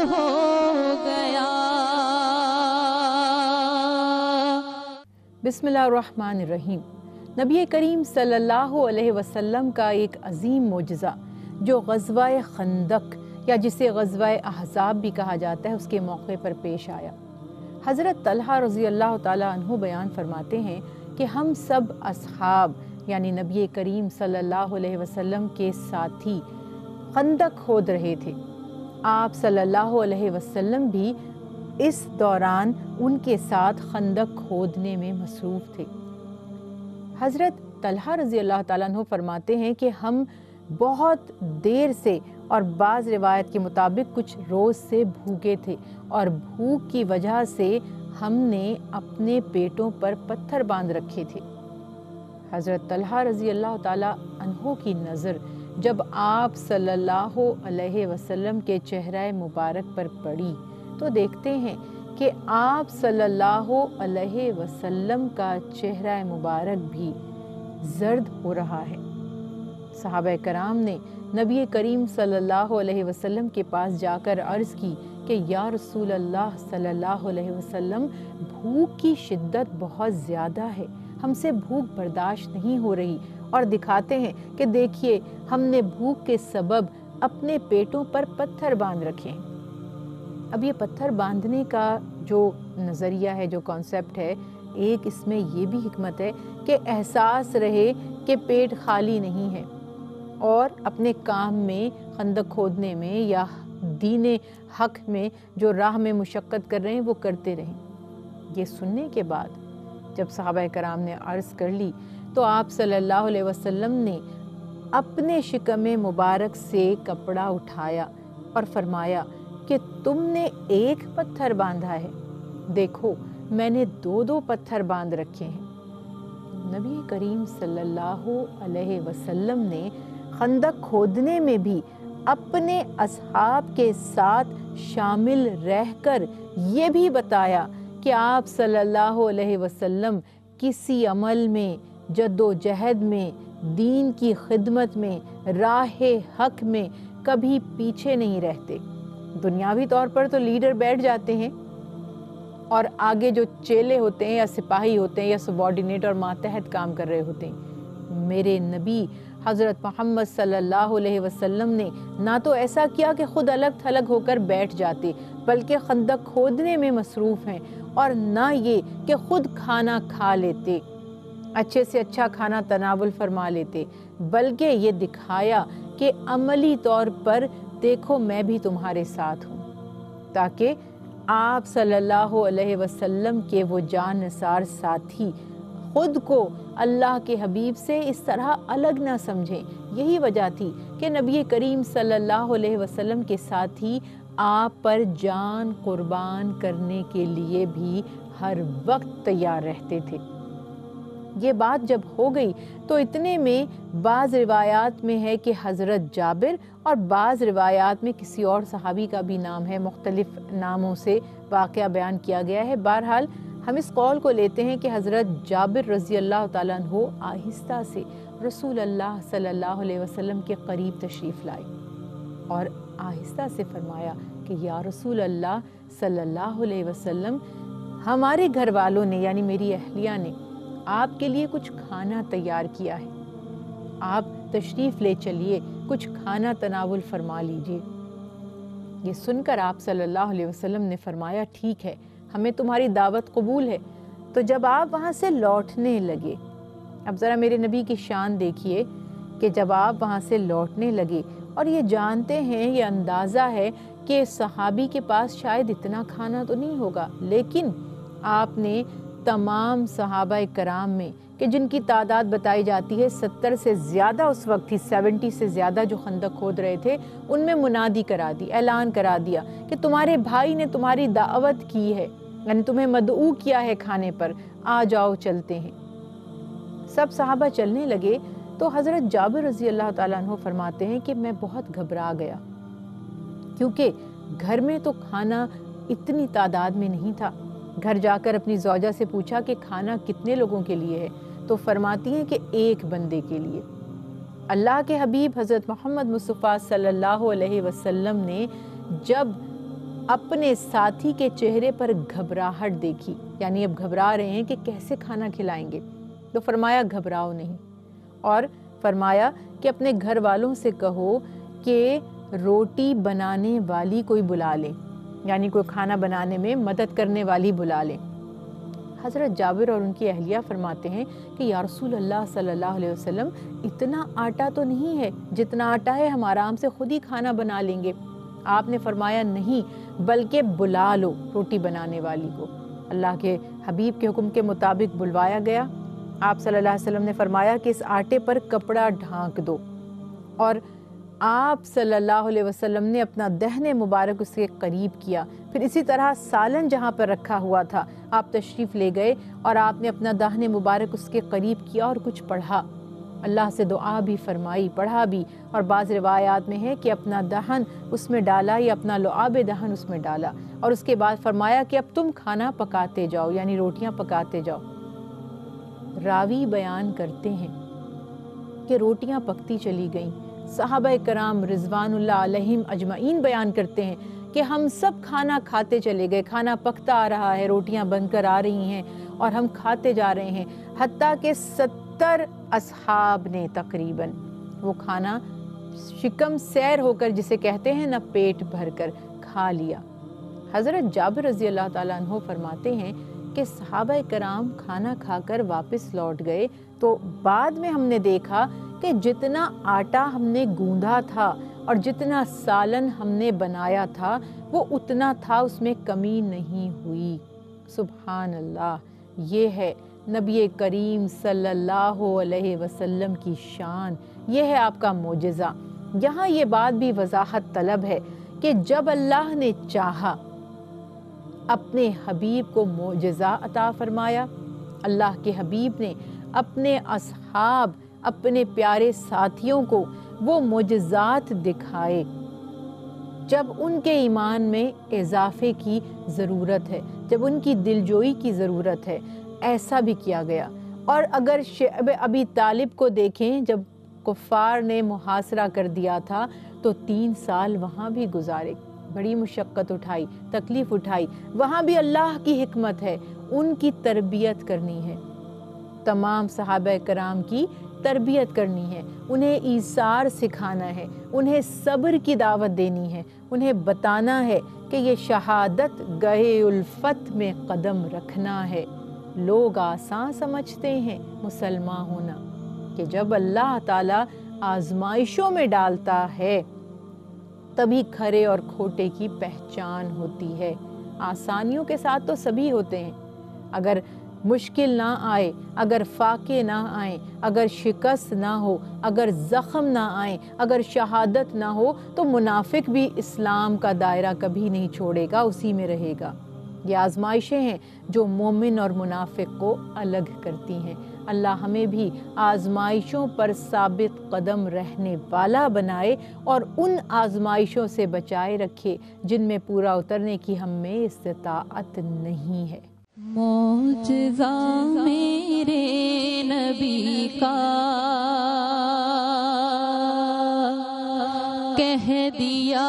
हो गया। बिस्मिल्लाहिर्रहमानिर्रहीम। नबी करीम सल्लल्लाहु अलैहि वसल्लम का एक अजीम मोजज़ा जो ग़ज़वा खंदक या जिसे ग़ज़वा अहज़ाब भी कहा जाता है, उसके मौके पर पेश आया। हज़रत तलहा रज़ी अल्लाह ताला अन्हु बयान फरमाते हैं कि हम सब असहाब यानी नबी करीम सल्लल्लाहु अलैहि वसल्लम के साथी खंदक खोद रहे थे। आप सल्लल्लाहु अलैहि वसल्लम भी इस दौरान उनके साथ खंदक खोदने में मसरूफ़ थे। हज़रत तलहा रज़ी अल्लाह ताला अन्हु फरमाते हैं कि हम बहुत देर से और बाज़ रिवायत के मुताबिक कुछ रोज़ से भूखे थे और भूख की वजह से हमने अपने पेटों पर पत्थर बांध रखे थे। हज़रत तलहा रज़ी अल्लाह ताला अन्हु की नज़र जब आप सल्लल्लाहु अलैहि वसल्लम के चेहरा मुबारक पर पड़ी तो देखते हैं कि आप सल्लल्लाहु अलैहि वसल्लम का चेहरा मुबारक भी जर्द हो रहा है। सहाबा कराम ने नबी करीम सल्लल्लाहु अलैहि वसल्लम के पास जाकर अर्ज़ की कि या रसूल अल्लाह सल्लल्लाहु अलैहि वसल्लम, भूख की शिद्दत बहुत ज़्यादा है, हमसे भूख बर्दाश्त नहीं हो रही। और दिखाते हैं कि देखिए हमने भूख के सबब अपने पेटों पर पत्थर बांध रखे हैं। अब ये पत्थर बांधने का जो नज़रिया है, जो कॉन्सेप्ट है, एक इसमें ये भी हिकमत है कि एहसास रहे कि पेट खाली नहीं है और अपने काम में, खंदक खोदने में या दीने हक में जो राह में मुशक्क़त कर रहे हैं वो करते रहें। ये सुनने के बाद जब सहाबा कराम ने अर्ज़ कर ली तो आप सल्लल्लाहु अलैहि वसल्लम ने अपने शिकम मुबारक से कपड़ा उठाया और फरमाया कि तुमने एक पत्थर बांधा है, देखो मैंने दो दो पत्थर बांध रखे हैं। नबी करीम सल्लल्लाहु अलैहि वसल्लम ने खंदक खोदने में भी अपने असहाब के साथ शामिल रहकर ये भी बताया कि आप सल्लल्लाहु अलैहि वसल्लम किसी अमल में, जद्दोजहद में, दीन की खिदमत में, राह हक में कभी पीछे नहीं रहते। दुनियावी तौर पर तो लीडर बैठ जाते हैं और आगे जो चेले होते हैं या सिपाही होते हैं या सबॉर्डिनेट और मातहत काम कर रहे होते हैं। मेरे नबी हज़रत मोहम्मद सल्लल्लाहु अलैहि वसल्लम ने ना तो ऐसा किया कि खुद अलग थलग होकर बैठ जाते, बल्कि खंदक खोदने में मसरूफ़ हैं, और ना ये कि खुद खाना खा लेते, अच्छे से अच्छा खाना तनावुल फरमा लेते, बल्कि ये दिखाया कि अमली तौर पर देखो मैं भी तुम्हारे साथ हूँ, ताकि आप सल्लल्लाहु अलैहि वसल्लम के वो जानसार साथी खुद को अल्लाह के हबीब से इस तरह अलग ना समझें। यही वजह थी कि नबी करीम सल्लल्लाहु अलैहि वसल्लम के साथी आप पर जान कुर्बान करने के लिए भी हर वक्त तैयार रहते थे। ये बात जब हो गई तो इतने में बाज़ रिवायात में है कि हज़रत जाबिर और बाज़ रिवायात में किसी और सहाबी का भी नाम है, मुख्तलिफ नामों से वाक़या बयान किया गया है। बहरहाल हम इस कौल को लेते हैं कि हज़रत जाबिर रज़ी अल्लाह ताला अन्हु आहिस्ता से रसूल अल्लाह सल्लल्लाहु अलैहि वसल्लम के करीब तशरीफ़ लाए और आहिस्ता से फरमाया कि या रसूल अल्लाह सल्लल्लाहु अलैहि वसल्लम, हमारे घर वालों ने यानी मेरी अहलिया ने आपके लिए कुछ खाना तैयार किया है, आप तशरीफ़ ले चलिए, कुछ खाना तनावुल फरमा लीजिए। ये सुनकर आप सल्लल्लाहु अलैहि वसल्लम ने फरमाया ठीक है, हमें तुम्हारी दावत कबूल है। तो जब आप वहाँ से लौटने लगे, अब ज़रा मेरे नबी की शान देखिए कि जब आप वहाँ से लौटने लगे और ये जानते हैं, ये अंदाज़ा है कि सहाबी के पास शायद इतना खाना तो नहीं होगा, लेकिन आपने तमाम सहाबा कराम में कि जिनकी तादाद बताई जाती है 70 से ज़्यादा उस वक्त थी, 70 से ज़्यादा जो खंदक खोद रहे थे, उनमें मुनादी करा दी, ऐलान करा दिया कि तुम्हारे भाई ने तुम्हारी दावत की है, यानी तुम्हें मदऊ किया है खाने पर, आ जाओ चलते हैं। सब सहाबा चलने लगे तो हज़रत जाबिर रज़ी अल्लाह ताला अन्हु फरमाते हैं कि मैं बहुत घबरा गया, क्योंकि घर में तो खाना इतनी तादाद में नहीं था। घर जाकर अपनी ज़ौजा से पूछा कि खाना कितने लोगों के लिए है, तो फरमाती हैं कि एक बंदे के लिए। اللہ کے حبیب حضرت محمد مصطفیٰ صلی اللہ علیہ وسلم نے جب اپنے ساتھی کے چہرے پر گھبراہٹ دیکھی، یعنی اب گھبرا رہے ہیں کہ کیسے کھانا کھلائیں گے، تو فرمایا گھبراؤ نہیں، اور فرمایا کہ اپنے گھر والوں سے کہو کہ روٹی بنانے والی کوئی بلا لیں، یعنی کوئی کھانا بنانے میں مدد کرنے والی بلا لیں۔ حضرت جابر اور ان کی اہلیہ فرماتے ہیں کہ یا رسول اللہ صلی اللہ علیہ وسلم اتنا آٹا تو نہیں ہے، جتنا آٹا ہے ہم آرام سے خود ہی کھانا بنا لیں گے۔ آپ نے فرمایا نہیں، بلکہ بلا لو روٹی بنانے والی کو۔ اللہ کے حبیب کے حکم کے مطابق بلوایا گیا۔ آپ صلی اللہ علیہ وسلم نے فرمایا کہ اس آٹے پر کپڑا ڈھانک دو، اور آپ صلی اللہ علیہ وسلم نے اپنا دہن مبارک اس کے قریب کیا۔ پھر اسی طرح سالن جہاں پر رکھا ہوا تھا آپ تشریف لے گئے اور آپ نے اپنا دہن مبارک اس کے قریب کیا اور کچھ پڑھا، اللہ سے دعا بھی فرمائی، پڑھا بھی، اور بعض روایات میں ہے کہ اپنا دہن اس میں ڈالا یا اپنا لعاب دہن اس میں ڈالا، اور اس کے بعد فرمایا کہ اب تم کھانا پکاتے جاؤ، یعنی روٹیاں پکاتے جاؤ۔ راوی بیان کرتے ہیں کہ روٹیاں پکتی چلی گئیں۔ صحابہ کرام رضوان اللہ علیہم اجمعین بیان کرتے ہیں کہ ہم سب کھانا کھاتے چلے گئے، کھانا پکتا آ رہا ہے، روٹیاں بن کر آ رہی ہیں اور ہم کھاتے جا رہے ہیں، حتیٰ کہ 70 اصحاب نے تقریباً وہ کھانا شکم سیر ہو کر، جسے کہتے ہیں نا، پیٹ بھر کر کھا لیا۔ حضرت جابر رضی اللہ تعالیٰ عنہ فرماتے ہیں کہ صحابہ کرام کھانا کھا کر واپس لوٹ گئے تو بعد میں ہم نے دیکھا کہ جتنا آٹا ہم نے گوندھا تھا اور جتنا سالن ہم نے بنایا تھا وہ اتنا تھا، اس میں کمی نہیں ہوئی۔ سبحان اللہ، یہ ہے نبی کریم صلی اللہ علیہ وسلم کی شان، یہ ہے آپ کا معجزہ۔ یہاں یہ بات بھی وضاحت طلب ہے کہ جب اللہ نے چاہا اپنے حبیب کو معجزہ عطا فرمایا، اللہ کے حبیب نے اپنے اصحاب، اپنے پیارے ساتھیوں کو وہ معجزات دکھائے جب ان کے ایمان میں اضافے کی ضرورت ہے، جب ان کی دلجوئی کی ضرورت ہے، ایسا بھی کیا گیا۔ اور اگر شعب ابی طالب کو دیکھیں، جب کفار نے محاصرہ کر دیا تھا تو 3 سال وہاں بھی گزارے، بڑی مشقت اٹھائی، تکلیف اٹھائی، وہاں بھی اللہ کی حکمت ہے، ان کی تربیت کرنی ہے، تمام صحابہ کرام کی تربیت کرنی ہے، انہیں ایثار سکھانا ہے، انہیں صبر کی دعوت دینی ہے، انہیں بتانا ہے کہ یہ شہادت گہے الفت میں قدم رکھنا ہے۔ لوگ آسان سمجھتے ہیں مسلمان ہونا، کہ جب اللہ تعالیٰ آزمائشوں میں ڈالتا ہے تبھی کھرے اور کھوٹے کی پہچان ہوتی ہے۔ آسانیوں کے ساتھ تو سبھی ہوتے ہیں، اگر مشکل نہ آئے، اگر فاقے نہ آئیں، اگر شکست نہ ہو، اگر زخم نہ آئیں، اگر شہادت نہ ہو، تو منافق بھی اسلام کا دائرہ کبھی نہیں چھوڑے گا، اسی میں رہے گا۔ یہ آزمائشیں ہیں جو مومن اور منافق کو الگ کرتی ہیں۔ اللہ ہمیں بھی آزمائشوں پر ثابت قدم رہنے والا بنائے اور ان آزمائشوں سے بچائے رکھے جن میں پورا اترنے کی ہم میں استطاعت نہیں ہے۔ موجزہ میرے نبی کا کہہ دیا